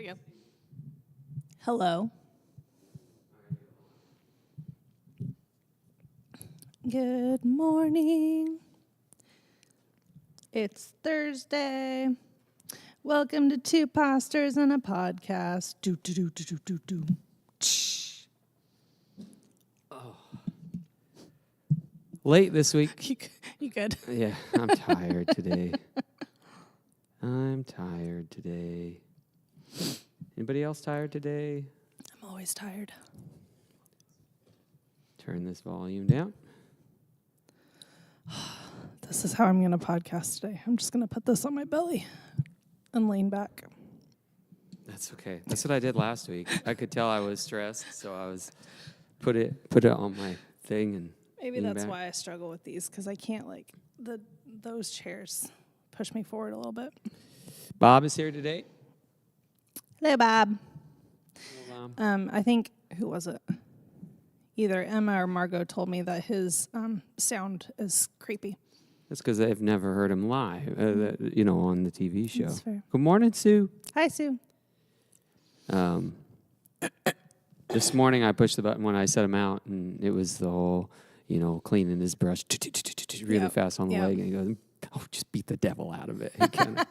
we go. Hello. Good morning. It's Thursday. Welcome to Two Pastors and a Podcast. Do. Late this week. You good? Yeah, I'm tired today. Anybody else tired today? I'm always tired. Turn this volume down. This is how I'm going to podcast today. I'm just going to put this on my belly and lean back. That's okay. That's what I did last week. I could tell I was stressed, so I was put it on my thing and Maybe that's why I struggle with these, because I can't those chairs push me forward a little bit. Bob is here today. Hello, Bob. Hello, Bob. I think, who was it? Either Emma or Margot told me that his sound is creepy. That's because they've never heard him live, on the TV show. That's fair. Good morning, Sue. Hi, Sue. This morning I pushed the button when I set him out, and it was the whole, cleaning his brush really fast on the leg, and he goes, "Oh, just beat the devil out of it." He kind of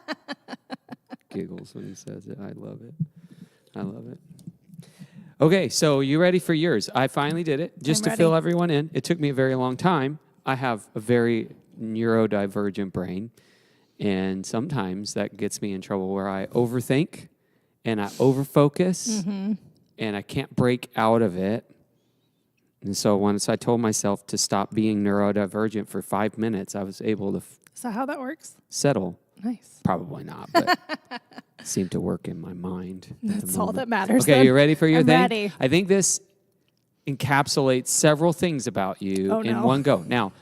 giggles when he says it. I love it. Okay, so you ready for yours? I finally did it. Just to fill everyone in, it took me a very long time. I have a very neurodivergent brain, and sometimes that gets me in trouble where I overthink and I overfocus. Mm-hmm. And I can't break out of it. And so once I told myself to stop being neurodivergent for 5 minutes, I was able to Is that how that works? settle. Nice. Probably not, but it seemed to work in my mind. That's all that matters. Okay, then. you ready for your thing? Ready. I think this encapsulates several things about you in one go. Now,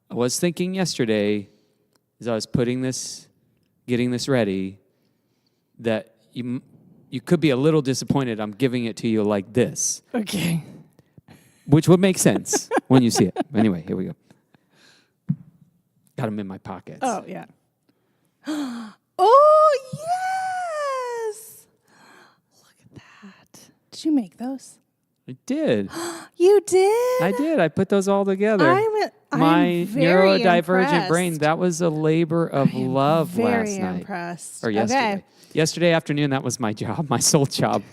I was thinking yesterday, as I was getting this ready, that you could be a little disappointed I'm giving it to you like this. Okay. Which would make sense when you see it. Anyway, here we go. Got them in my pockets. Oh, yeah. Oh, yes! Look at that. Did you make those? I did. You did? I did. I put those all together. My very neurodivergent impressed. brain, that was a labor of love last night. Very impressed. Or yesterday. Okay. Yesterday afternoon, that was my job. My sole job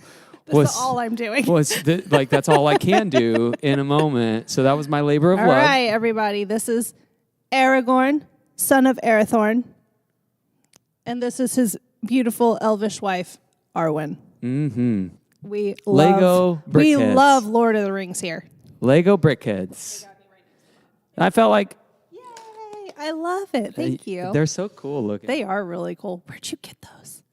That's all I'm doing. That's all I can do in a moment. So that was my labor of love. All right, everybody. This is Aragorn, son of Arathorn. And this is his beautiful elvish wife, Arwen. Mm-hmm. We Lego brickheads. love Lord of the Rings here. Lego brickheads. I felt like... Yay! I love it. Thank you. They're so cool looking. They are really cool. Where'd you get those?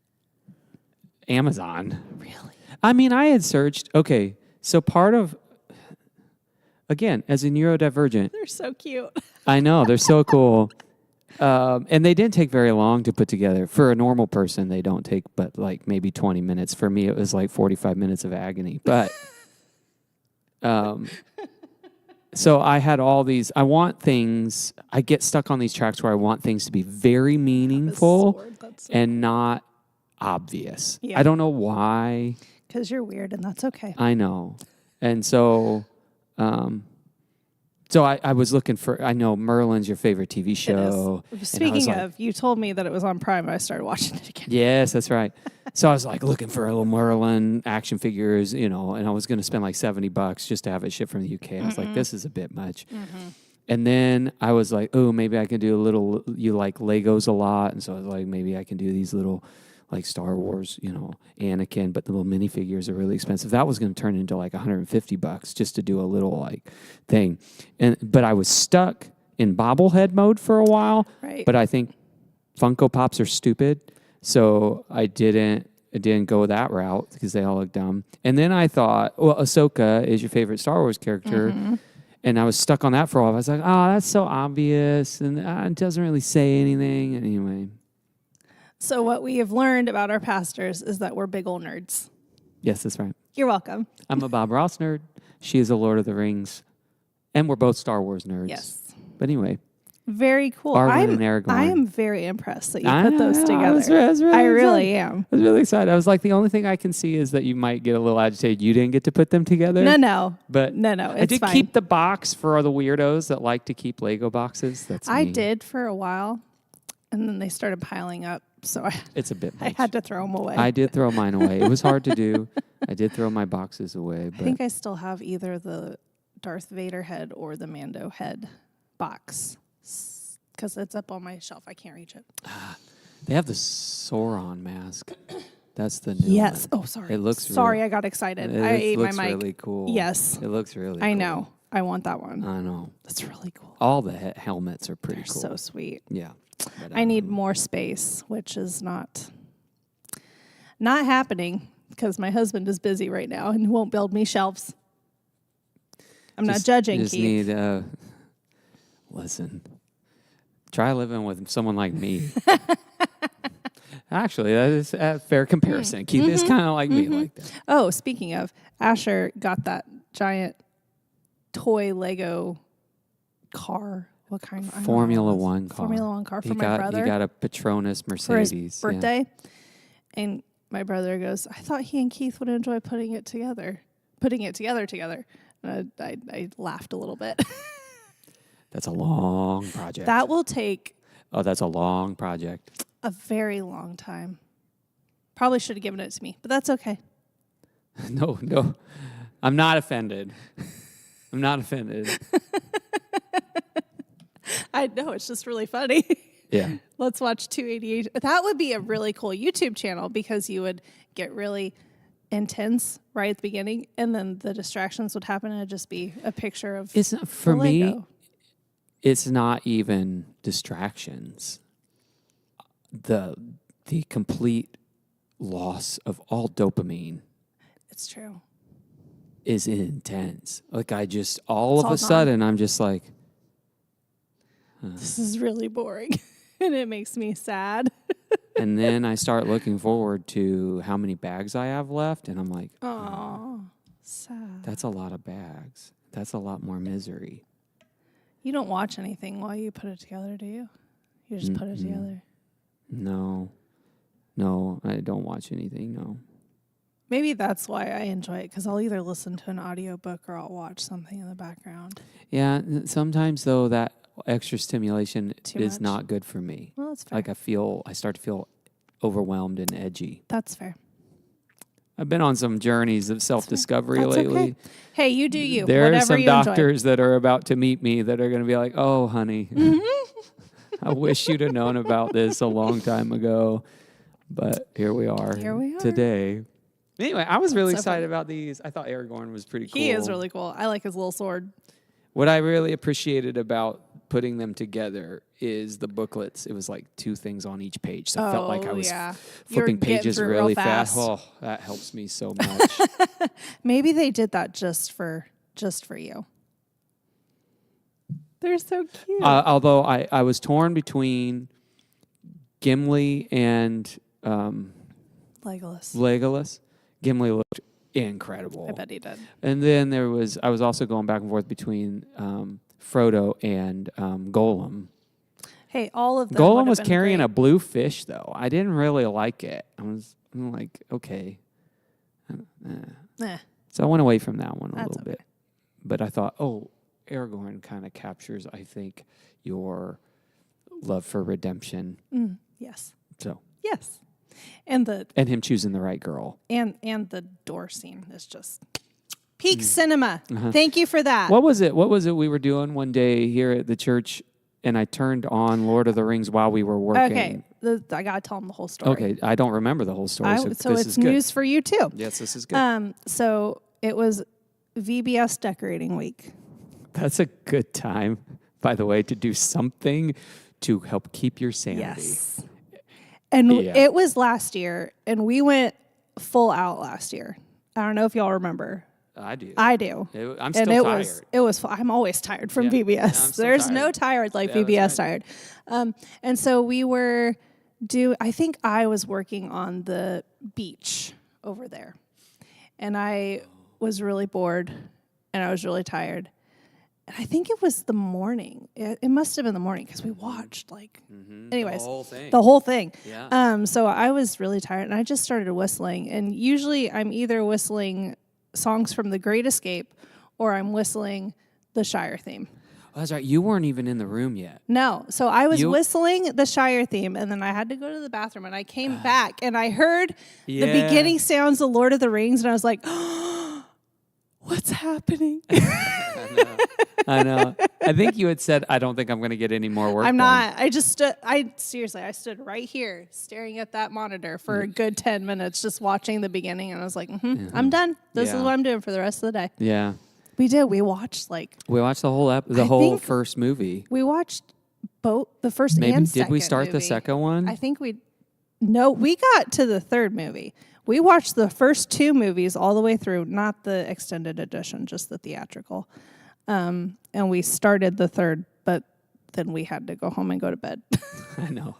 Amazon. Really? I mean, I had searched. Okay, so part of... Again, as a neurodivergent... They're so cute. I know, they're so cool. And they didn't take very long to put together. For a normal person, they don't take but like maybe 20 minutes. For me, it was like 45 minutes of agony. But so I had all these. I want things. I get stuck on these tracks where I want things to be very meaningful and not obvious. Yeah. I don't know why. Because you're weird, and that's okay. I know. And so... So I was looking for, I know Merlin's your favorite TV show. Speaking of, you told me that it was on Prime. I started watching it again. Yes, that's right. So I was like looking for a little Merlin action figures, and I was going to spend like $70 just to have it shipped from the UK. I was like, this is a bit much. Mm-hmm. And then I was like, oh, maybe I can do a little, you like Legos a lot. And so I was like, maybe I can do these little like Star Wars, Anakin, but the little minifigures are really expensive. That was going to turn into like $150 just to do a little like thing. But I was stuck in bobblehead mode for a while. Right. But I think Funko Pops are stupid. So I didn't go that route because they all look dumb. And then I thought, well, Ahsoka is your favorite Star Wars character. Mm-hmm. And I was stuck on that for a while. I was like, oh, that's so obvious. And it doesn't really say anything. Anyway. So what we have learned about our pastors is that we're big old nerds. Yes, that's right. You're welcome. I'm a Bob Ross nerd. She is a Lord of the Rings. And we're both Star Wars nerds. Yes. But anyway, Very cool. Arwen and Aragorn. I am very impressed that you I put those know, together. I was really really excited. am. I was really excited. I was like, the only thing I can see is that you might get a little agitated. You didn't get to put them together. No. But no. I It's did fine. keep the box for all the weirdos that like to keep Lego boxes. That's I me. did for a while, and then they started piling up, so It's a bit much. I had to throw them away. I did throw mine away. It was hard to do. I did throw my boxes away. But I think I still have either the Darth Vader head or the Mando head box because it's up on my shelf. I can't reach it. they have the Sauron mask. That's the new Yes. one. Oh, sorry. It looks Sorry, really, I got excited. it I ate my looks mic. really cool. Yes. It looks really cool. I know. I want that one. I know. That's really cool. All the helmets are pretty They're cool. so sweet. Yeah. But, I need more space, which is not happening because my husband is busy right now and won't build me shelves. I'm not judging, just Keith. Need, listen, try living with someone like me. Actually, that is a fair comparison. Keith is kind of like me like that. Oh, speaking of, Asher got that giant toy Lego car. What kind? I don't know Formula what it was. One car. Formula One car for my brother. He got a Patronus for Mercedes. his birthday. And my brother goes, I thought he and Keith would enjoy putting it together. And I laughed a little bit. That's a long project. That will take that's a long project. a very long time. Probably should have given it to me, but that's okay. No. I'm not offended. I'm not offended. I know, it's just really funny. Yeah. Let's watch 288. That would be a really cool YouTube channel because you would get really intense right at the beginning, and then the distractions would happen, and it'd just be a picture of It's not, for the me, Lego. it's not even distractions. The complete loss of all dopamine It's true. is intense. Like I just all It's of all a sudden I'm just like, This is really boring, and it makes me sad. and then I start looking forward to how many bags I have left, and I'm like, Oh, sad. that's a lot of bags. That's a lot more misery. You don't watch anything while you put it together, do you? You just put it together. No, I don't watch anything. No. Maybe that's why I enjoy it, because I'll either listen to an audiobook or I'll watch something in the background. Yeah, sometimes though that extra stimulation Too is much? not good for me. Well, that's fair. Like I start to feel overwhelmed and edgy. That's fair. I've been on some journeys of self-discovery That's lately. okay. Hey, you do you. There are Whatever some you enjoy. doctors that are about to meet me that are going to be like, "Oh, honey, I wish you'd have known about this a long time ago." But here we are. Here we are. Today. Anyway, I was really So excited funny. about these. I thought Aragorn was pretty cool. He is really cool. I like his little sword. What I really appreciated about putting them together is the booklets. It was like 2 things on each page. So it felt like I was You were flipping getting pages through really real fast. fast. Oh, that helps me so much. Maybe they did that just for you. They're so cute. Although I was torn between Gimli and Legolas. Gimli looked incredible. I bet he did. And then I was also going back and forth between Frodo and Gollum. Hey, all of them. Gollum was carrying a blue fish, though. I didn't really like it. I'm like, okay. So I went away from that one a little bit. But I thought, Aragorn kind of captures, I think, your love for redemption. Yes. So. Yes. And him choosing the right girl. And the door scene is just peak cinema. Thank you for that. What was it we were doing one day here at the church, and I turned on Lord of the Rings while we were working? Okay. I got to tell them the whole story. Okay, I don't remember the whole story, so this it's is good. news for you, too. Yes, this is good. So it was VBS decorating week. That's a good time, by the way, to do something to help keep your sanity. Yes. And it was last year, and we went full out last year. I don't know if y'all remember. I do. I'm still tired. I'm always tired from Yeah, VBS. I'm still There's tired. no tired like Yeah, VBS that's tired. And so we were I think I was working on the beach over there. And I was really bored, and I was really tired. I think it was the morning. It must have been the morning because we watched anyways, the whole thing. Yeah. So I was really tired and I just started whistling. And usually I'm either whistling songs from The Great Escape or I'm whistling the Shire theme. Oh, that's right. You weren't even in the room yet. No. So I was whistling the Shire theme and then I had to go to the bathroom and I came back and I heard the beginning sounds of Lord of the Rings and I was like, oh, what's happening? I know. I think you had said, I don't think I'm going to get any more work I'm done. not. I just stood. I stood right here staring at that monitor for a good 10 minutes, just watching the beginning. And I was like, I'm done. This is what I'm doing for the rest of the day. Yeah. We did. We watched We watched the whole first movie. We watched both the first and second Did we start the second one? I think we got to the third movie. We watched the first two movies all the way through, not the extended edition, just the theatrical. And we started the third, but then we had to go home and go to bed. I know.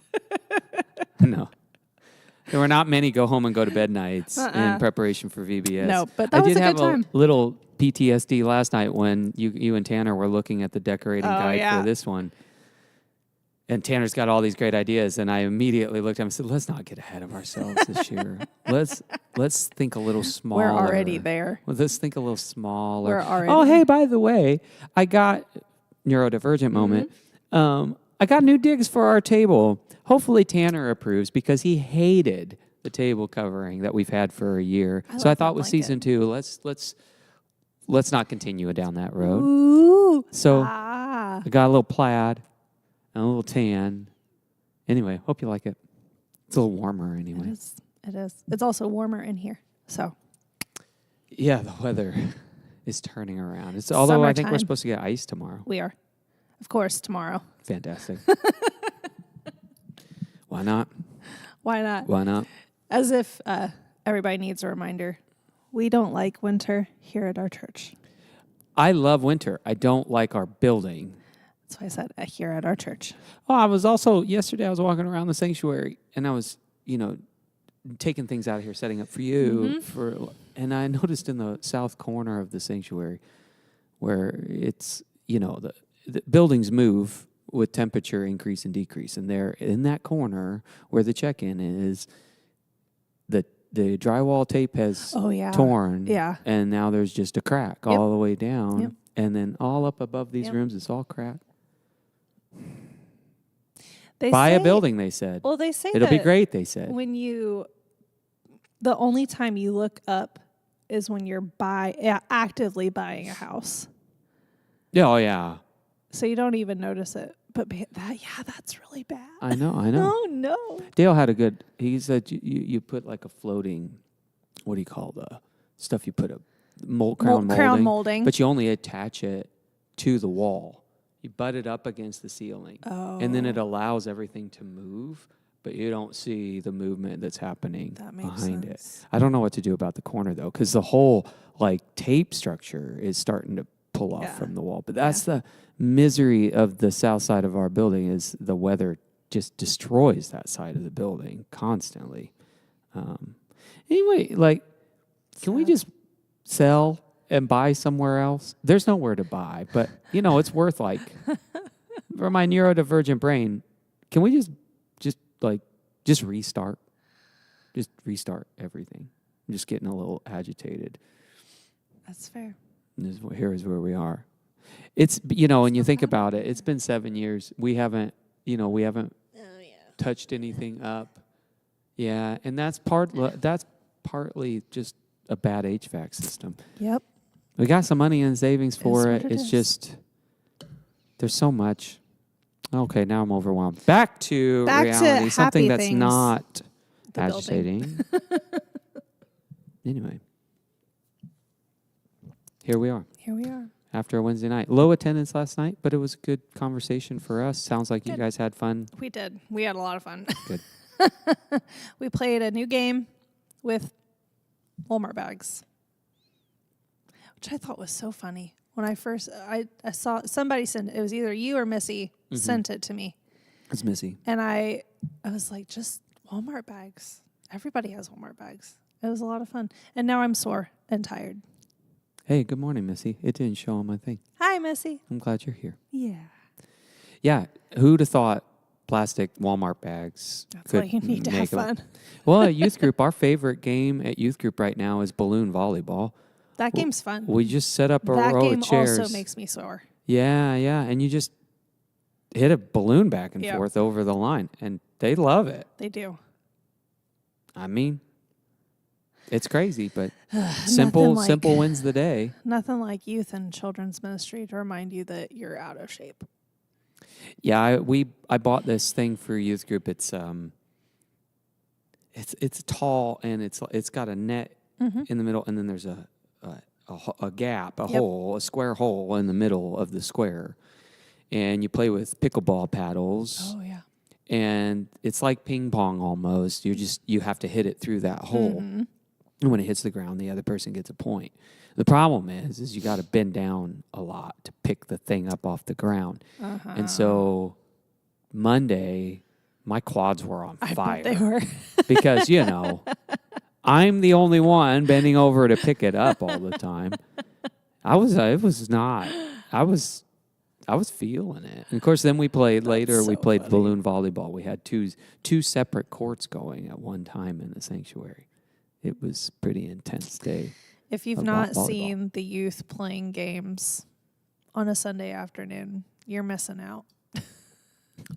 There were not many go home and go to bed nights in preparation for VBS. No, but that was a good time. I did have a little PTSD last night when you and Tanner were looking at the decorating guide for this one. And Tanner's got all these great ideas, and I immediately looked at him and said, let's not get ahead of ourselves this year. Let's think a little smaller. We're already there. Well, let's think a little smaller. We're already Oh, hey, by the way, I got neurodivergent moment. I got new digs for our table. Hopefully Tanner approves because he hated the table covering that we've had for a year. So I thought with season 2, let's not continue down that road. Ooh. So I got a little plaid. And a little tan. Anyway, hope you like it. It's a little warmer anyway. It is. It's also warmer in here. So. Yeah, the weather is turning around. Although I think we're supposed to get ice tomorrow. We are. Of course, tomorrow. Fantastic. Why not? Why not? Why not? As if everybody needs a reminder. We don't like winter here at our church. I love winter. I don't like our building. That's why I said here at our church. Oh, yesterday I was walking around the sanctuary and I was, taking things out of here, setting up for you. And I noticed in the south corner of the sanctuary where it's, the buildings move with temperature increase and decrease. And there in that corner where the check-in is, the drywall tape has torn. Yeah. And now there's just a crack all the way down. Yep. And then all up above these rooms, it's all cracked. Buy a building, they said. Well, they say it'll be great, they said. The only time you look up is when you're actively buying a house. Yeah, oh yeah. So you don't even notice it. But that's really bad. I know. Oh, no. Dale had he said you put like a floating, what do you call the stuff you put crown molding. But you only attach it to the wall. You butt it up against the ceiling. Oh. And then it allows everything to move, but you don't see the movement that's happening behind it. I don't know what to do about the corner, though, because the whole tape structure is starting to pull off from the wall. But that's the misery of the south side of our building is the weather just destroys that side of the building constantly. Anyway, can we just sell and buy somewhere else? There's nowhere to buy, but it's worth for my neurodivergent brain. Can we just restart? Just restart everything. I'm just getting a little agitated. That's fair. Here is where we are. It's when you think about it, it's been 7 years. We haven't touched anything up. Yeah, and that's partly just a bad HVAC system. Yep. We got some money in savings for it. It's just, there's so much. Okay, now I'm overwhelmed. Back to reality. Something that's not agitating. Anyway. Here we are. After a Wednesday night. Low attendance last night, but it was a good conversation for us. Sounds like you guys had fun. We did. We had a lot of fun. Good. We played a new game with Walmart bags, which I thought was so funny. When I first, I saw somebody send it was either you or Missy sent it to me. It's Missy. And I was like, just Walmart bags. Everybody has Walmart bags. It was a lot of fun. And now I'm sore and tired. Hey, good morning, Missy. It didn't show on my thing. Hi, Missy. I'm glad you're here. Yeah. Yeah, who'd have thought plastic Walmart bags That's could why you need to have fun. Well, at youth group, our favorite game at youth group right now is balloon volleyball. That game's fun. We just set up a that row game of chairs. also makes me sore. Yeah, and you just hit a balloon back and Yep. forth over the line, and they love it. They do. I mean, it's crazy, but simple wins the day. Nothing like youth and children's ministry to remind you that you're out of shape. Yeah, I bought this thing for youth group. It's tall and it's got a net in the middle, and then there's a gap, hole, a square hole in the middle of the square, and you play with pickleball paddles. Oh yeah. And it's like ping pong almost. You have to hit it through that hole. Mm-hmm. And when it hits the ground, the other person gets a point. The problem is you got to bend down a lot to pick the thing up off the ground. Uh-huh. And so Monday, my quads were on fire. I bet they were. Because, I'm the only one bending over to pick it up all the time. I was feeling it. And of course, then we played later. So we played funny. balloon volleyball. We had two separate courts going at one time in the sanctuary. It was a pretty intense day. If you've about not volleyball. seen the youth playing games on a Sunday afternoon, you're missing out.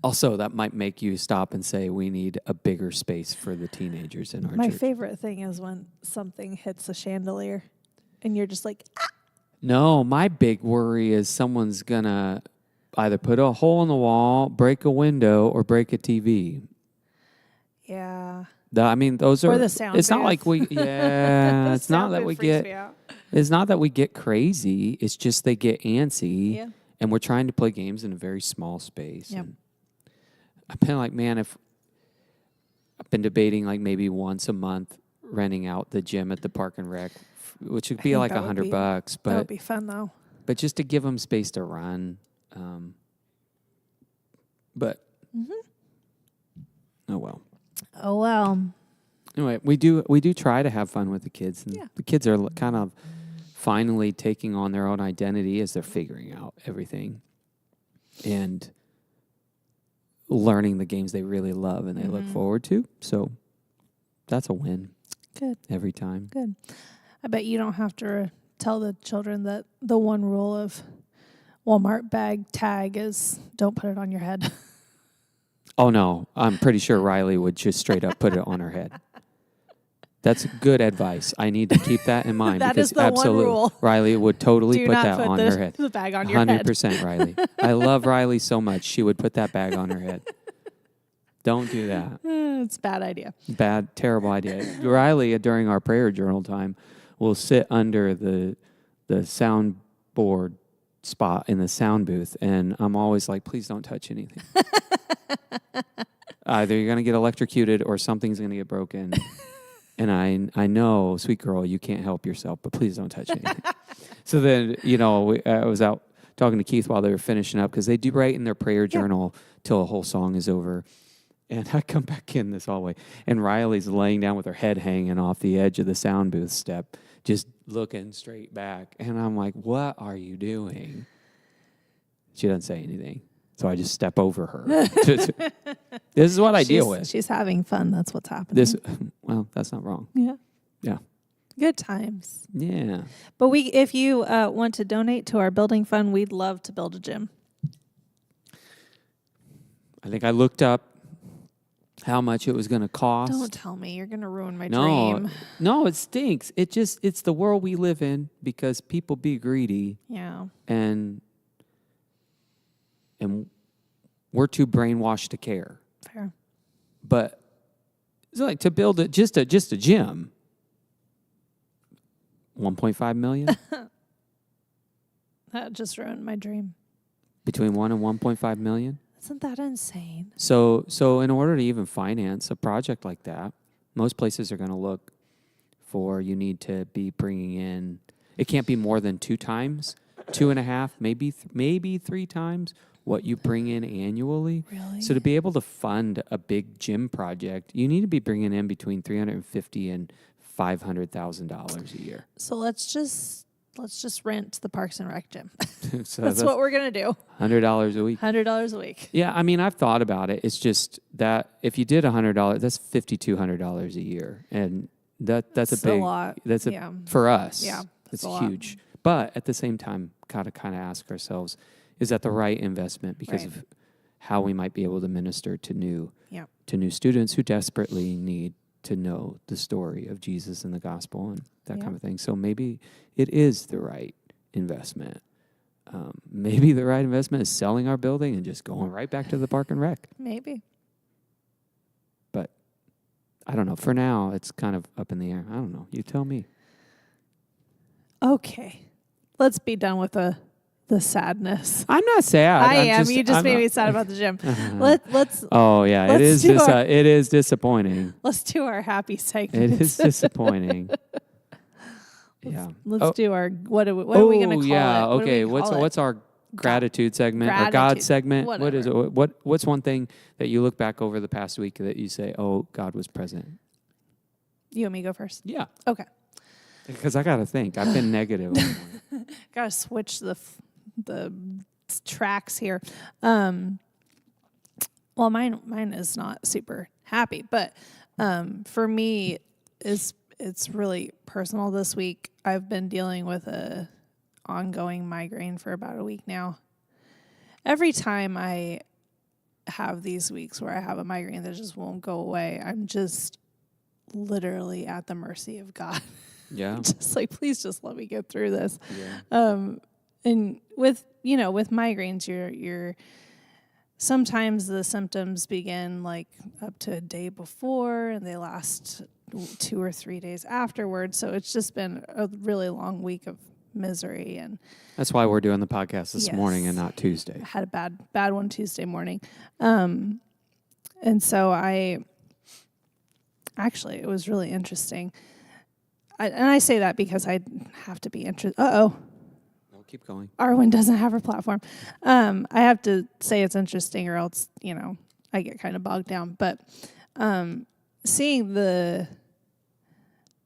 Also, that might make you stop and say, we need a bigger space for the teenagers in our My church. favorite thing is when something hits a chandelier and you're just like, ah! No, my big worry is someone's going to either put a hole in the wall, break a window, or break a TV. Yeah. Those are. Or the sound It's not booth. like we. Yeah, it's not that we get. It's not that we get crazy. It's just they get antsy, Yeah. and we're trying to play games in a very small space. Yep. And I've been like, man, if I've been debating like maybe once a month renting out the gym at the Park and Rec, which would be like $100, That would but be fun though. just to give them space to run. But oh well. Oh well. Anyway, we do try to have fun with the kids, and Yeah. the kids are kind of finally taking on their own identity as they're figuring out everything and learning the games they really love and they look forward to. So that's a win. Good. Every time. Good. I bet you don't have to tell the children that the one rule of Walmart bag tag is don't put it on your head. Oh no, I'm pretty sure Riley would just straight up put it on her head. That's good advice. I need to keep that in mind. That because is the one absolutely, rule. Riley would totally Do put not that put on her head. the bag on your head. 100% Riley. I love Riley so much. She would put that bag on her head. Don't do that. It's a bad idea. Bad, terrible idea. Riley, during our prayer journal time, will sit under the soundboard spot in the sound booth, and I'm always like, please don't touch anything. Either you're going to get electrocuted or something's going to get broken. And I know, sweet girl, you can't help yourself, but please don't touch anything. So then, I was out talking to Keith while they were finishing up because they do write in their prayer journal till a whole song is over. And I come back in this hallway, and Riley's laying down with her head hanging off the edge of the sound booth step, just looking straight back. And I'm like, what are you doing? She doesn't say anything. So I just step over her. This is what I deal with. She's having fun. That's what's happening. Well, that's not wrong. Yeah. Yeah. Good times. Yeah. But if you want to donate to our building fund, we'd love to build a gym. I think I looked up how much it was going to cost. Don't tell me. You're going to ruin my dream. No, it stinks. It's the world we live in because people be greedy. Yeah. And we're too brainwashed to care. Fair. But it's like to build just a gym. $1.5 million? That just ruined my dream. Between $1 and $1.5 million? Isn't that insane? So in order to even finance a project like that, most places are going to look for you need to be bringing in. It can't be more than 2 times, 2.5, maybe 3 times what you bring in annually. Really? So to be able to fund a big gym project, you need to be bringing in between $350,000 and $500,000 a year. So let's just let's just rent the Parks and Rec gym. So that's what we're going to do. $100 a week. $100 a week. Yeah, I mean, I've thought about it. It's just that if you did $100, that's $5,200 a year, and that's a big lot. For us. Yeah, it's huge. But at the same time, gotta kind of ask ourselves, is that the right investment because of how we might be able to minister to new students who desperately need to know the story of Jesus and the gospel and that kind of thing. So maybe it is the right investment. Maybe the right investment is selling our building and just going right back to the Park and Rec. Maybe. But I don't know. For now, it's kind of up in the air. I don't know. You tell me. Okay. Let's be done with the sadness. I'm not sad. I am. You just made me sad about the gym. Let's. Oh yeah, it is. It is disappointing. Let's do our happy segment. It is disappointing. Let's do our what are we going to call it? Yeah. Okay. What's our gratitude segment or God segment? Whatever. What is it? What's one thing that you look back over the past week that you say, "Oh, God was present"? You and me go first. Yeah. Okay. Because I gotta think. I've been negative. Gotta switch the tracks here. Well, mine is not super happy, but for me, it's really personal this week. I've been dealing with a ongoing migraine for about a week now. Every time I have these weeks where I have a migraine that just won't go away, I'm just literally at the mercy of God. Yeah. Just like, please just let me get through this. Yeah. And with migraines, you're sometimes the symptoms begin like up to a day before and they last 2 or 3 days afterwards. So it's just been a really long week of misery. And that's why we're doing the podcast this morning and not Tuesday. I had a bad one Tuesday morning. And so it was really interesting. I say that because I have to be interested. No, keep going. Arwen doesn't have her platform. I have to say it's interesting or else, I get kind of bogged down. But seeing the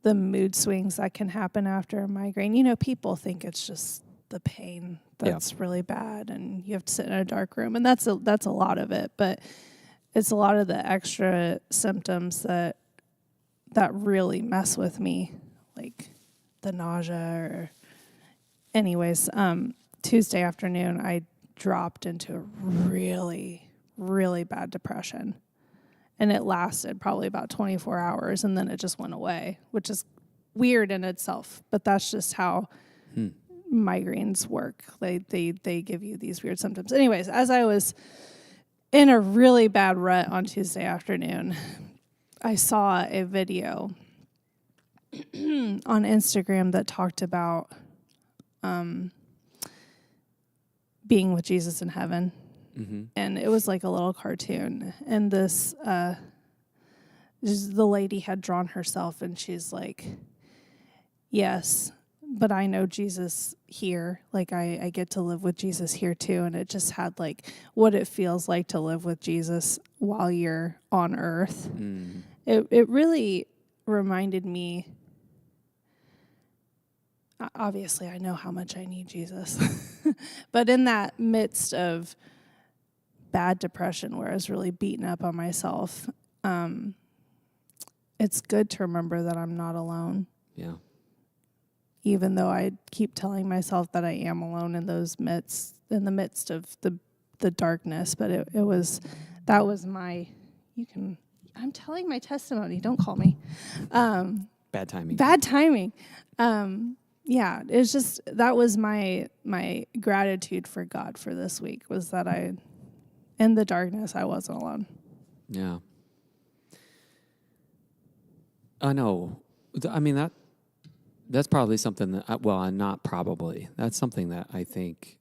mood swings that can happen after a migraine, people think it's just the pain that's really bad and you have to sit in a dark room. And that's a lot of it. But it's a lot of the extra symptoms that really mess with me. Like the nausea or anyways, Tuesday afternoon, I dropped into a really, really bad depression and it lasted probably about 24 hours and then it just went away, which is weird in itself, but that's just how migraines work. They give you these weird symptoms. Anyways, as I was in a really bad rut on Tuesday afternoon, I saw a video on Instagram that talked about being with Jesus in heaven. Mm-hmm. And it was like a little cartoon. And this the lady had drawn herself and she's like, yes, but I know Jesus here. Like I get to live with Jesus here too. And it just had like what it feels like to live with Jesus while you're on earth. Mm. It really reminded me. Obviously, I know how much I need Jesus. But in that midst of bad depression where I was really beaten up on myself, it's good to remember that I'm not alone. Yeah. Even though I keep telling myself that I am alone in the midst of the darkness. But I'm telling my testimony. Don't call me. Bad timing. Bad timing. Yeah, it's just that was my gratitude for God for this week was that in the darkness I wasn't alone. Yeah. I know. I mean that's probably something that not probably. That's something that I think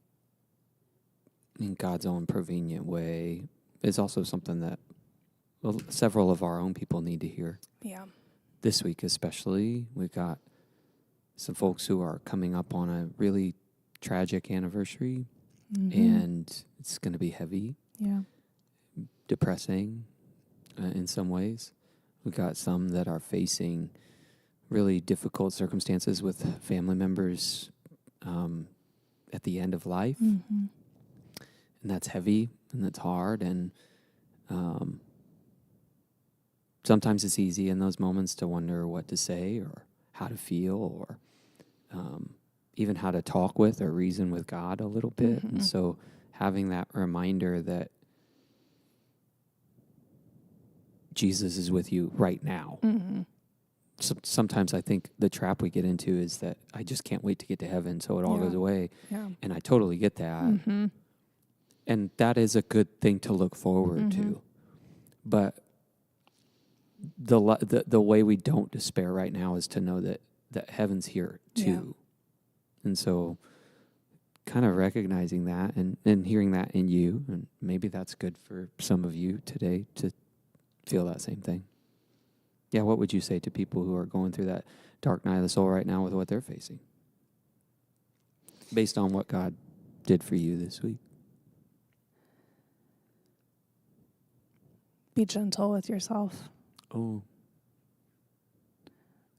in God's own prevenient way is also something that several of our own people need to hear. Yeah. This week especially, we've got some folks who are coming up on a really tragic anniversary, and it's going to be heavy, depressing in some ways. We've got some that are facing really difficult circumstances with family members at the end of life. Mm-hmm. And that's heavy and that's hard. And sometimes it's easy in those moments to wonder what to say or how to feel or even how to talk with or reason with God a little bit. Mm-hmm. And so having that reminder that Jesus is with you right now. Mm-hmm. So sometimes I think the trap we get into is that I just can't wait to get to heaven so it all goes away. Yeah. And I totally get that. Mm-hmm. And that is a good thing to look forward to. But the way we don't despair right now is to know that heaven's here too. And so kind of recognizing that and hearing that in you, and maybe that's good for some of you today to feel that same thing. Yeah, what would you say to people who are going through that dark night of the soul right now with what they're facing? Based on what God did for you this week. Be gentle with yourself. Oh.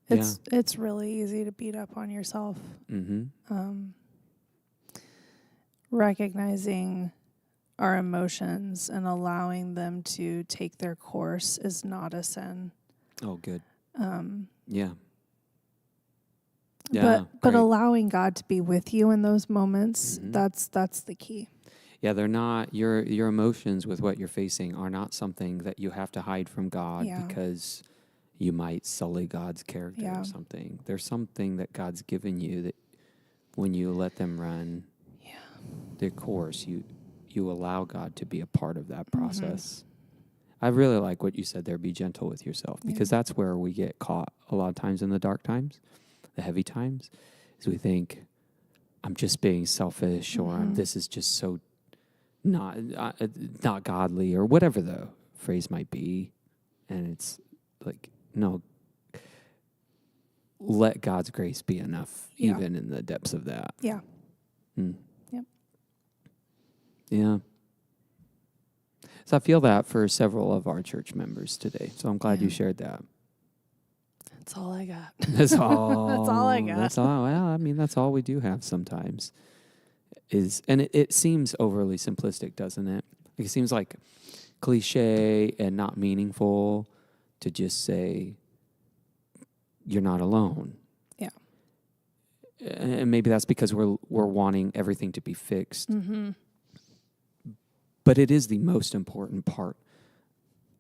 It's really easy to beat up on yourself. Mm-hmm. Recognizing our emotions and allowing them to take their course is not a sin. Oh, good. Yeah. Yeah. But allowing God to be with you in those moments, Mm-hmm. that's the key. Yeah, they're not your emotions with what you're facing are not something that you have to hide from God because you might sully God's character or something. There's something that God's given you that when you let them run their course, you allow God to be a part of that process. I really like what you said there, be gentle with yourself, because that's where we get caught a lot of times in the dark times, the heavy times, is we think, I'm just being selfish or this is just so not godly or whatever the phrase might be. And it's like, no, let God's grace be enough, even in the depths of that. Yeah. Mm. Yep. Yeah. So I feel that for several of our church members today. So I'm glad you shared that. That's all I got. That's all. That's all I got. That's all. Well, I mean, that's all we do have sometimes. And it seems overly simplistic, doesn't it? It seems like cliche and not meaningful to just say you're not alone. Yeah. And maybe that's because we're wanting everything to be fixed. Mm-hmm. But it is the most important part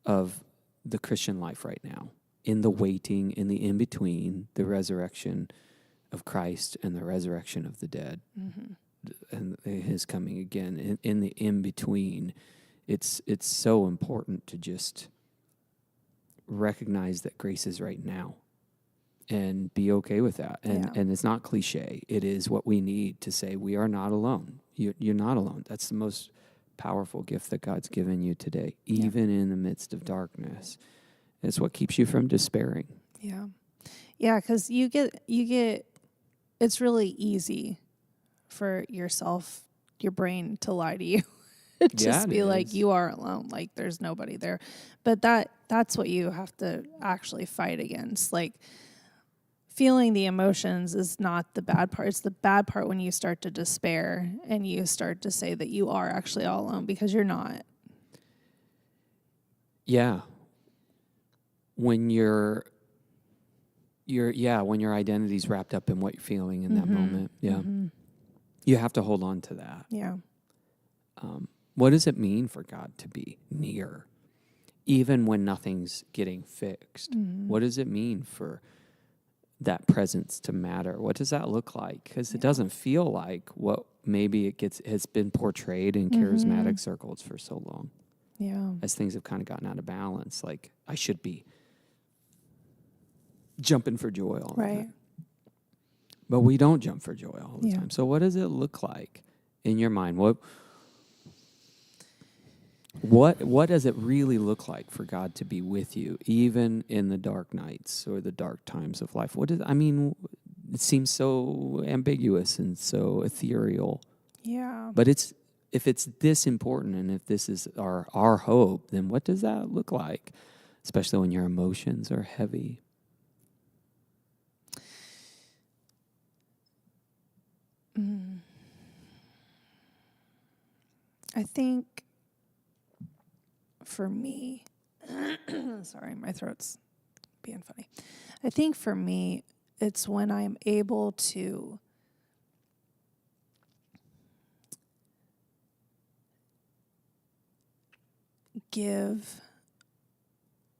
of the Christian life right now. In the waiting, in the in-between, the resurrection of Christ and the resurrection of the dead. Mm-hmm. And his coming again. In the in-between, it's so important to just recognize that grace is right now and be okay with that. And it's not cliche. It is what we need to say we are not alone. You're not alone. That's the most powerful gift that God's given you today, even in the midst of darkness. It's what keeps you from despairing. Yeah. Yeah, because you get it's really easy for yourself, your brain to lie to you. Just be like, you are alone, like there's nobody there. But that's what you have to actually fight against. Like, feeling the emotions is not the bad part. It's the bad part when you start to despair and you start to say that you are actually all alone, because you're not. Yeah. When your identity's wrapped up in what you're feeling in that moment. Yeah. Mm-hmm. You have to hold on to that. Yeah. What does it mean for God to be near, even when nothing's getting fixed? Mm-hmm. What does it mean for that presence to matter? What does that look like? Because it doesn't feel like what maybe has been portrayed in charismatic circles for so long. Yeah. As things have kind of gotten out of balance, like I should be jumping for joy all the time. But we don't jump for joy all the time. So what does it look like in your mind? What does it really look like for God to be with you, even in the dark nights or the dark times of life? It seems so ambiguous and so ethereal. Yeah. But if it's this important and if this is our hope, then what does that look like? Especially when your emotions are heavy. I think for me, sorry, my throat's being funny. I think for me, it's when I'm able to give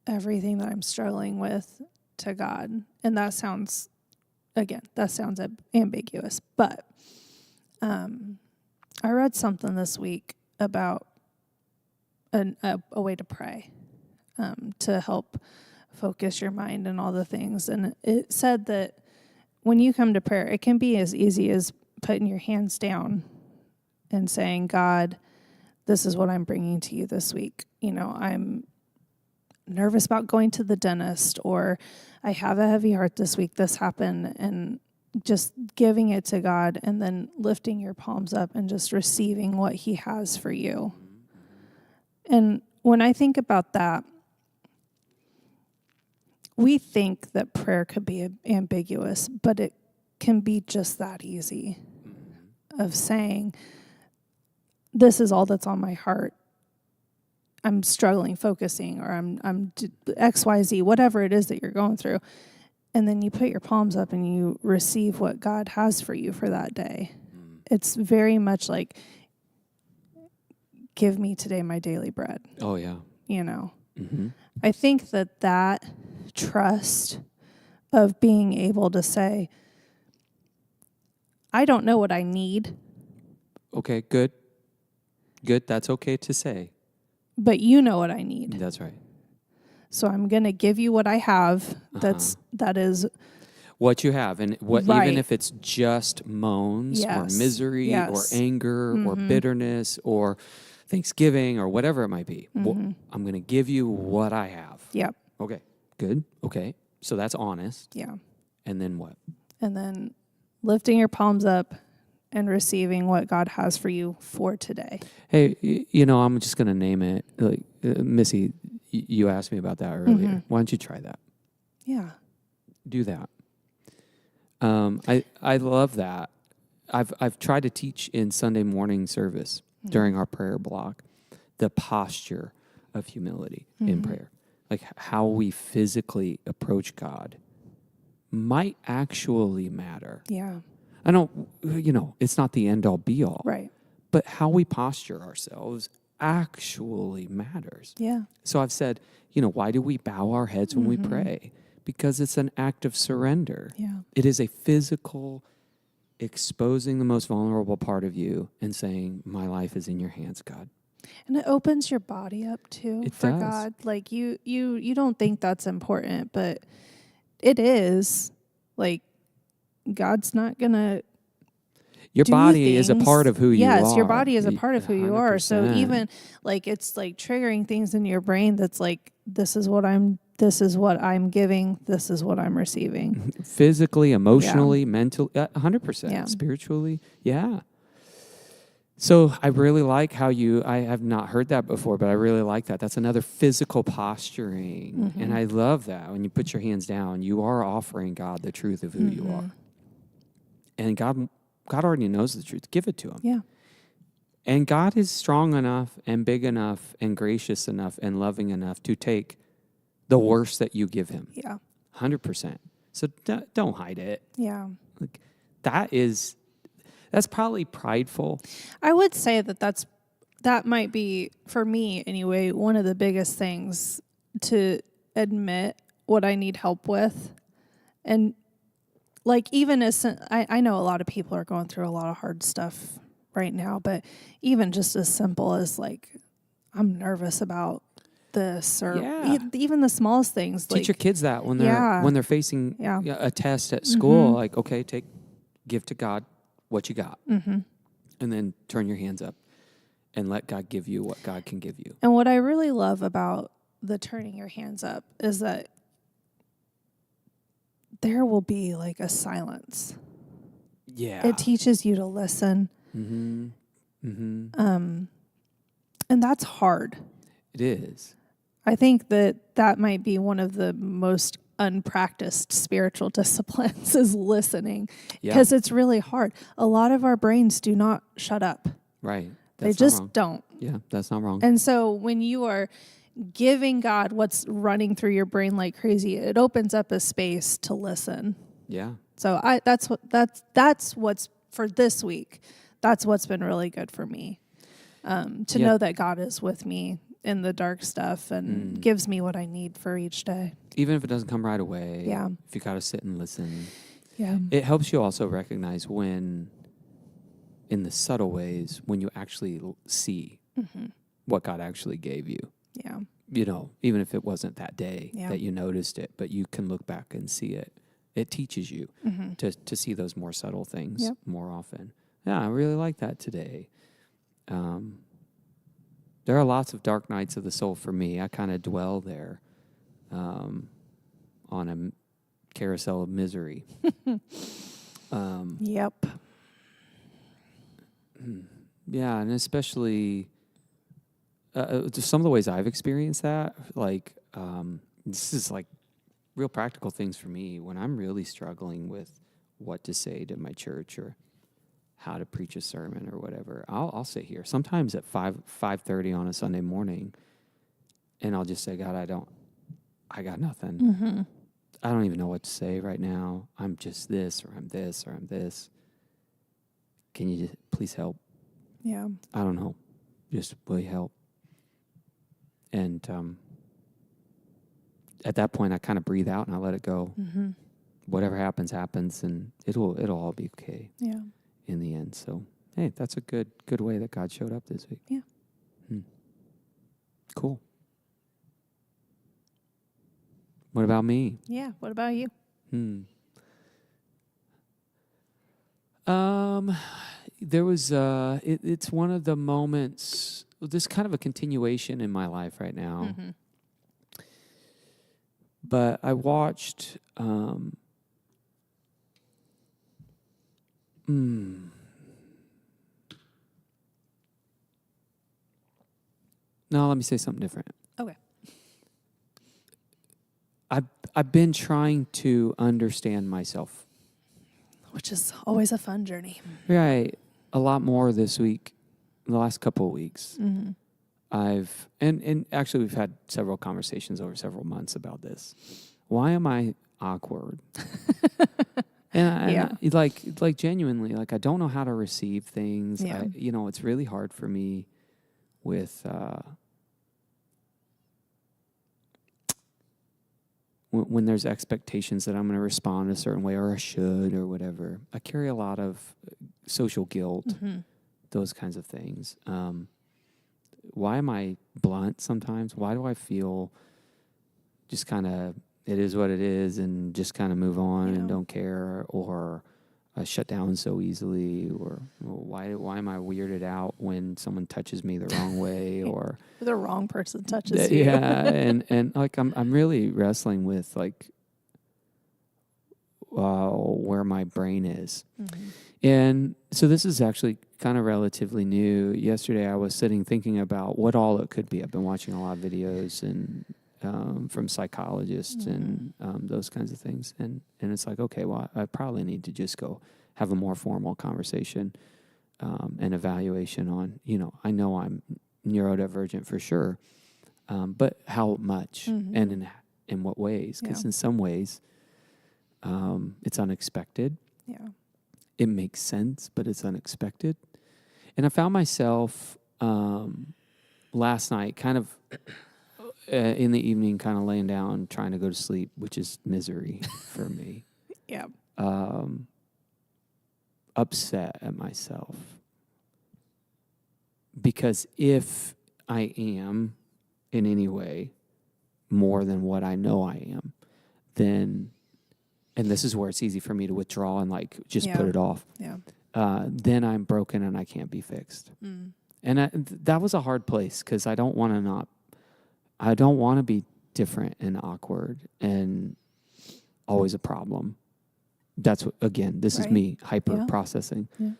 everything that I'm struggling with to God. And that sounds ambiguous, but I read something this week about a way to pray to help focus your mind and all the things. And it said that when you come to prayer, it can be as easy as putting your hands down and saying, God, this is what I'm bringing to you this week. I'm nervous about going to the dentist, or I have a heavy heart this week. This happened, and just giving it to God and then lifting your palms up and just receiving what he has for you. And when I think about that, we think that prayer could be ambiguous, but it can be just that easy of saying, this is all that's on my heart. I'm struggling focusing, or I'm XYZ, whatever it is that you're going through. And then you put your palms up and you receive what God has for you for that day. It's very much like, give me today my daily bread. Oh, yeah. Mm-hmm. I think that trust of being able to say, I don't know what I need. Okay, good. Good, that's okay to say. But you know what I need. That's right. So I'm going to give you what I have. That is what you have, and what right. Even if it's just moans or misery or anger or bitterness or Thanksgiving or whatever it might be. I'm going to give you what I have. Yep. Okay. Good. Okay. So that's honest. Yeah. And then what? And then lifting your palms up and receiving what God has for you for today. Hey, I'm just going to name it. Like Missy, you asked me about that earlier. Why don't you try that? Yeah. Do that. I love that. I've tried to teach in Sunday morning service during our prayer block the posture of humility in prayer. Like how we physically approach God might actually matter. Yeah. I don't, it's not the end all be all. Right. But how we posture ourselves actually matters. Yeah. So I've said, why do we bow our heads when we pray? Because it's an act of surrender. Yeah. It is a physical exposing the most vulnerable part of you and saying, my life is in your hands, God. And it opens your body up too It for does. God. Like you don't think that's important, but it is. Like God's not gonna your body is a things. part of who you are. Yes, your body is a part of who you are. So 100%. even like it's like triggering things in your brain that's like, this is what I'm giving, this is what I'm receiving. Physically, emotionally, mentally, 100%. Spiritually, yeah. So I really like how I have not heard that before, but I really like that. That's another physical posturing. And I love that. When you put your hands down, you are offering God the truth of who you are. And God already knows the truth. Give it to him. Yeah. And God is strong enough and big enough and gracious enough and loving enough to take the worst that you give him. Yeah. 100%. So don't hide it. Yeah. Like that's probably prideful. I would say that might be, for me anyway, one of the biggest things, to admit what I need help with. And like, even as I know a lot of people are going through a lot of hard stuff right now, but even just as simple as like, I'm nervous about this, or even the smallest things. Teach your kids that when they're facing a test at school, like, okay, give to God what you got, and then turn your hands up and let God give you what God can give you. And what I really love about the turning your hands up is that there will be like a silence. Yeah. It teaches you to listen. And that's hard. It is. I think that might be one of the most unpracticed spiritual disciplines is listening, Yeah. because it's really hard. A lot of our brains do not shut up. Right. They That's just not wrong. don't. Yeah, that's not wrong. And so when you are giving God what's running through your brain like crazy, it opens up a space to listen. Yeah. So that's what's for this week. That's what's been really good for me. To know that God is with me in the dark stuff and gives me what I need for each day. Even if it doesn't come right away. Yeah. If you got to sit and listen. Yeah. It helps you also recognize when, in the subtle ways, when you actually see what God actually gave you. Yeah. You know, even if it wasn't that day Yeah. that you noticed it, but you can look back and see it. It teaches you to see those more subtle things more often. Yeah, I really like that today. There are lots of dark nights of the soul for me. I kind of dwell there on a carousel of misery. Yep. Yeah, and especially some of the ways I've experienced that, like this is like real practical things for me when I'm really struggling with what to say to my church or how to preach a sermon or whatever. I'll sit here sometimes at 5:30 on a Sunday morning, and I'll just say, God, I got nothing. I don't even know what to say right now. I'm just this, or I'm this, or I'm this. Can you just please help? Yeah. I don't know. Just will you help? And at that point, I kind of breathe out and I let it go. Whatever happens, happens, and it'll all be okay. Yeah. In the end. So, hey, that's a good way that God showed up this week. Yeah. Cool. What about me? Yeah. What about you? There was it's one of the moments. This kind of a continuation in my life right now. But I watched. No, let me say something different. Okay. I've been trying to understand myself. Which is always a fun journey. Right. A lot more this week, the last couple of weeks. I've and actually we've had several conversations over several months about this. Why am I awkward? and like genuinely, like I don't know how to receive things. Yeah. It's really hard for me with when there's expectations that I'm going to respond a certain way or I should or whatever. I carry a lot of social guilt, those kinds of things. Why am I blunt sometimes? Why do I feel just kind of it is what it is and just kind of move on and don't care, or shut down so easily, or why am I weirded out when someone touches me the wrong way or the wrong person touches you? Yeah, and like I'm really wrestling with like where my brain is. And so this is actually kind of relatively new. Yesterday I was sitting thinking about what all it could be. I've been watching a lot of videos and from psychologists and those kinds of things. And it's like, okay, well, I probably need to just go have a more formal conversation and evaluation on, I know I'm neurodivergent for sure, but how much and in what ways? Because in some ways it's unexpected. Yeah. It makes sense, but it's unexpected. And I found myself last night kind of in the evening kind of laying down trying to go to sleep, which is misery for me. Yeah. Upset at myself. Because if I am in any way more than what I know I am, then, and this is where it's easy for me to withdraw and like just put it off. Yeah. Then I'm broken and I can't be fixed. And that was a hard place because I don't want to be different and awkward and always a problem. That's what, again, this is me hyper processing. Yeah.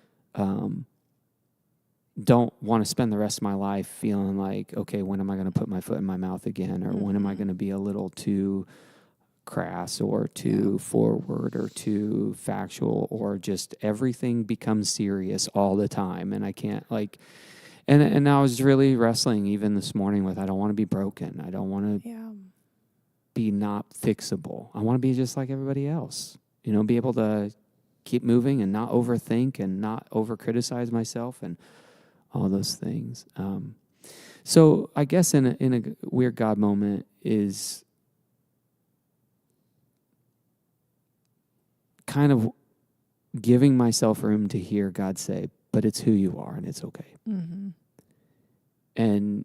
Don't want to spend the rest of my life feeling like, okay, when am I going to put my foot in my mouth again? Or when am I going to be a little too crass or too forward or too factual, or just everything becomes serious all the time. And I can't and I was really wrestling even this morning with, I don't want to be broken. I don't want to be not fixable. I want to be just like everybody else, be able to keep moving and not overthink and not over criticize myself and all those things. So I guess in a weird God moment is kind of giving myself room to hear God say, but it's who you are and it's okay. Mm-hmm. And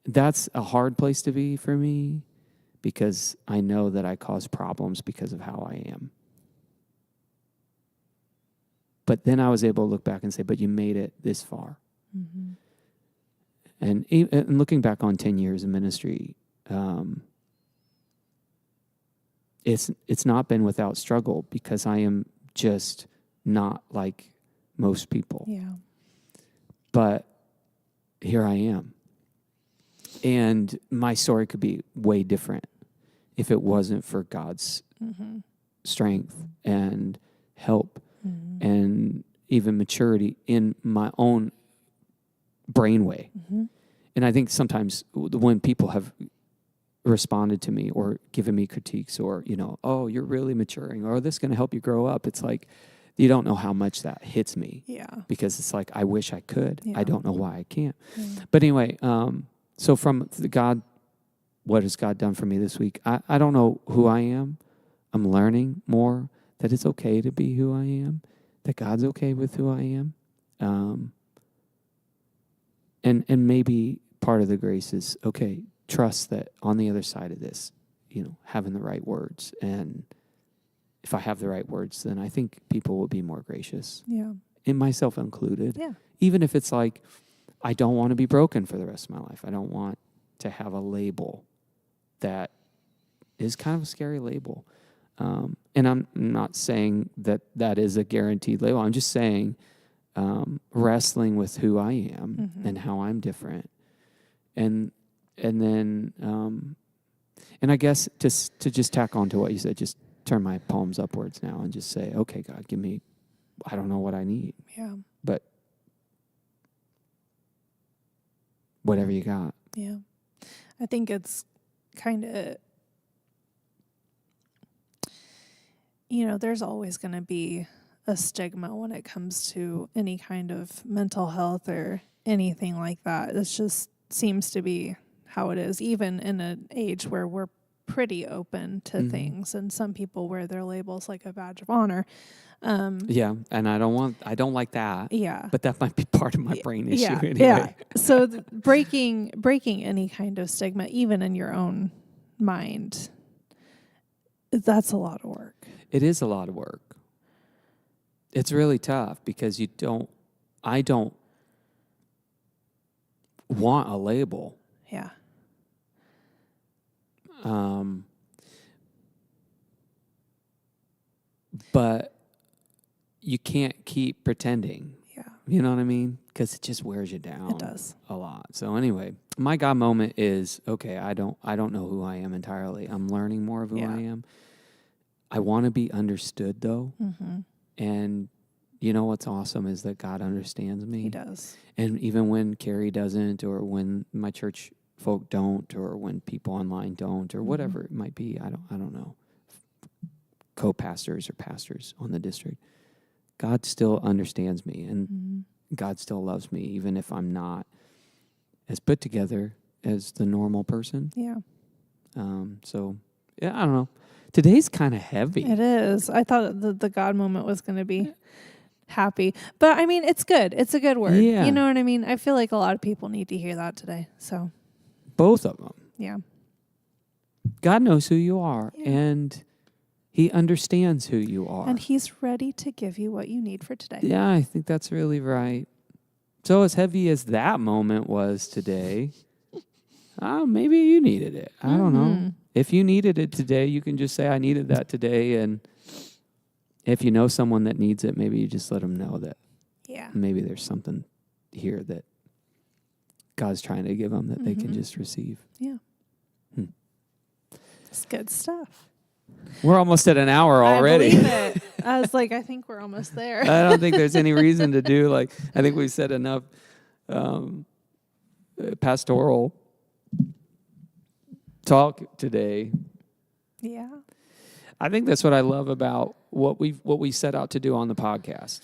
that's a hard place to be for me, because I know that I cause problems because of how I am. But then I was able to look back and say, but you made it this far. Mm-hmm. And looking back on 10 years of ministry, it's not been without struggle, because I am just not like most people. Yeah. But here I am. And my story could be way different if it wasn't for God's strength and help and even maturity in my own brainway. Mm-hmm. And I think sometimes when people have responded to me or given me critiques or, oh, you're really maturing, or this is going to help you grow up, it's like, you don't know how much that hits me. Yeah. Because it's like, I wish I could. Yeah. I don't know why I can't. Yeah. But anyway, so from God, what has God done for me this week? I don't know who I am. I'm learning more that it's okay to be who I am, that God's okay with who I am. And maybe part of the grace is, okay, trust that on the other side of this, having the right words. And if I have the right words, then I think people will be more gracious. Yeah. And myself included. Yeah. Even if it's like, I don't want to be broken for the rest of my life. I don't want to have a label that is kind of a scary label. And I'm not saying that is a guaranteed label. I'm just saying wrestling with who I am and how I'm different. And then, and I guess to just tack on to what you said, just turn my palms upwards now and just say, okay, God, give me, I don't know what I need. Yeah. But whatever you got. Yeah. I think it's kind of, there's always going to be a stigma when it comes to any kind of mental health or anything like that. It just seems to be how it is, even in an age where we're pretty open to things, and some people wear their labels like a badge of honor. Yeah, and I don't like that. Yeah, but that might be part of my brain issue anyway. Yeah. So breaking any kind of stigma, even in your own mind, that's a lot of work. It is a lot of work. It's really tough because I don't want a label. Yeah. But you can't keep pretending. Yeah. You know what I mean? Because it just wears you down. It does. A lot. So anyway, my God moment is, okay, I don't know who I am entirely. I'm learning more of who I am. I want to be understood, though. Mm-hmm. And you know what's awesome is that God understands me. He does. And even when Carrie doesn't, or when my church folk don't, or when people online don't, or whatever it might be, I don't know, co-pastors or pastors on the district, God still understands me, and God still loves me, even if I'm not as put together as the normal person. Yeah. So, yeah, I don't know. Today's kind of heavy. It is. I thought the God moment was going to be happy. But, I mean, it's good. It's a good word. Yeah. You know what I mean? I feel like a lot of people need to hear that today. So both of them. Yeah. God knows who you are, and He understands who you are. And He's ready to give you what you need for today. Yeah, I think that's really right. So as heavy as that moment was today, maybe you needed it. I don't know. If you needed it today, you can just say, I needed that today. And if you know someone that needs it, maybe you just let them know that maybe there's something here that God's trying to give them that they can just receive. Yeah. It's good stuff. We're almost at an hour already. I believe it. I was like, I think we're almost there. I don't think there's any reason to do I think we've said enough pastoral talk today. Yeah. I think that's what I love about what we set out to do on the podcast,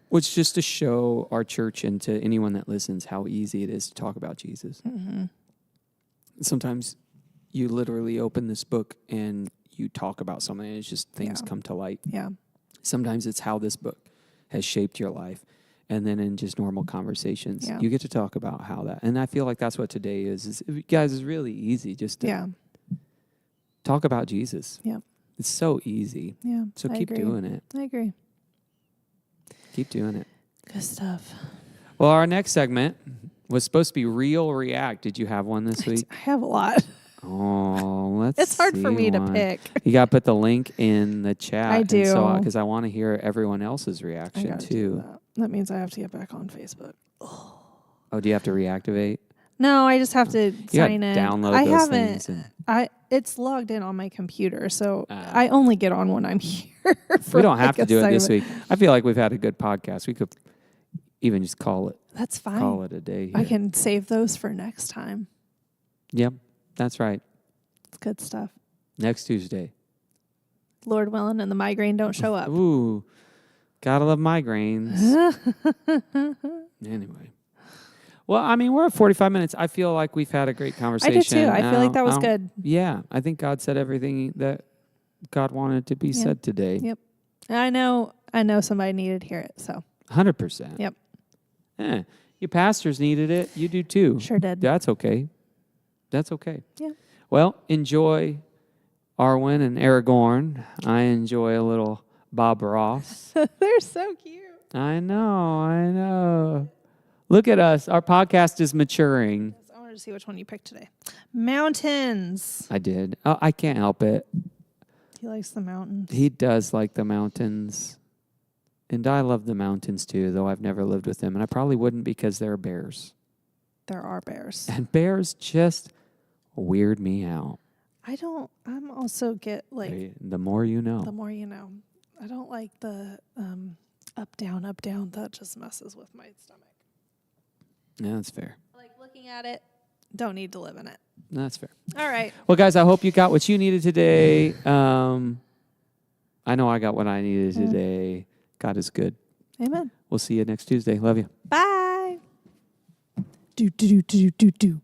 which just to show our church and to anyone that listens how easy it is to talk about Jesus. Mm-hmm. Sometimes you literally open this book and you talk about something and it's just things come to light. Yeah. Sometimes it's how this book has shaped your life. And then in just normal conversations, you get to talk about how that. And I feel like that's what today is guys, it's really easy just to talk about Jesus. Yeah. It's so easy. Yeah. So keep doing it. I agree. Keep doing it. Good stuff. Well, our next segment was supposed to be Real or React. Did you have one this week? I have a lot. Oh, let's It's hard for me to pick. You got to put the link in the chat. I do. Because I want to hear everyone else's reaction, too. That means I have to get back on Facebook. Oh, do you have to reactivate? No, I just have to sign in. Download those things. It's logged in on my computer, so I only get on when I'm here. We don't have to do it this week. I feel like we've had a good podcast. We could even just call it. That's fine. Call it a day here. I can save those for next time. Yep, that's right. It's good stuff. Next Tuesday. Lord willing, and the migraine don't show up. Ooh, gotta love migraines. Anyway. Well, I mean, we're at 45 minutes. I feel like we've had a great conversation. I do too. I feel like that was good. Yeah, I think God said everything that God wanted to be said today. Yep. I know somebody needed to hear it, so. 100%. Yep. Yeah. Your pastors needed it. You do too. Sure did. That's okay. That's okay. Yeah. Well, enjoy Arwen and Aragorn. I enjoy a little Bob Ross. They're so cute. I know. Look at us. Our podcast is maturing. I wanted to see which one you picked today. Mountains. I did. Oh, I can't help it. He likes the mountains. He does like the mountains. And I love the mountains too, though I've never lived with them. And I probably wouldn't because there are bears. There are bears. And bears just weird me out. I'm also get like... The more you know. The more you know. I don't like the up, down. That just messes with my stomach. Yeah, that's fair. Like looking at it, don't need to live in it. That's fair. All right. Well, guys, I hope you got what you needed today. I know I got what I needed today. God is good. Amen. We'll see you next Tuesday. Love you. Bye. Do.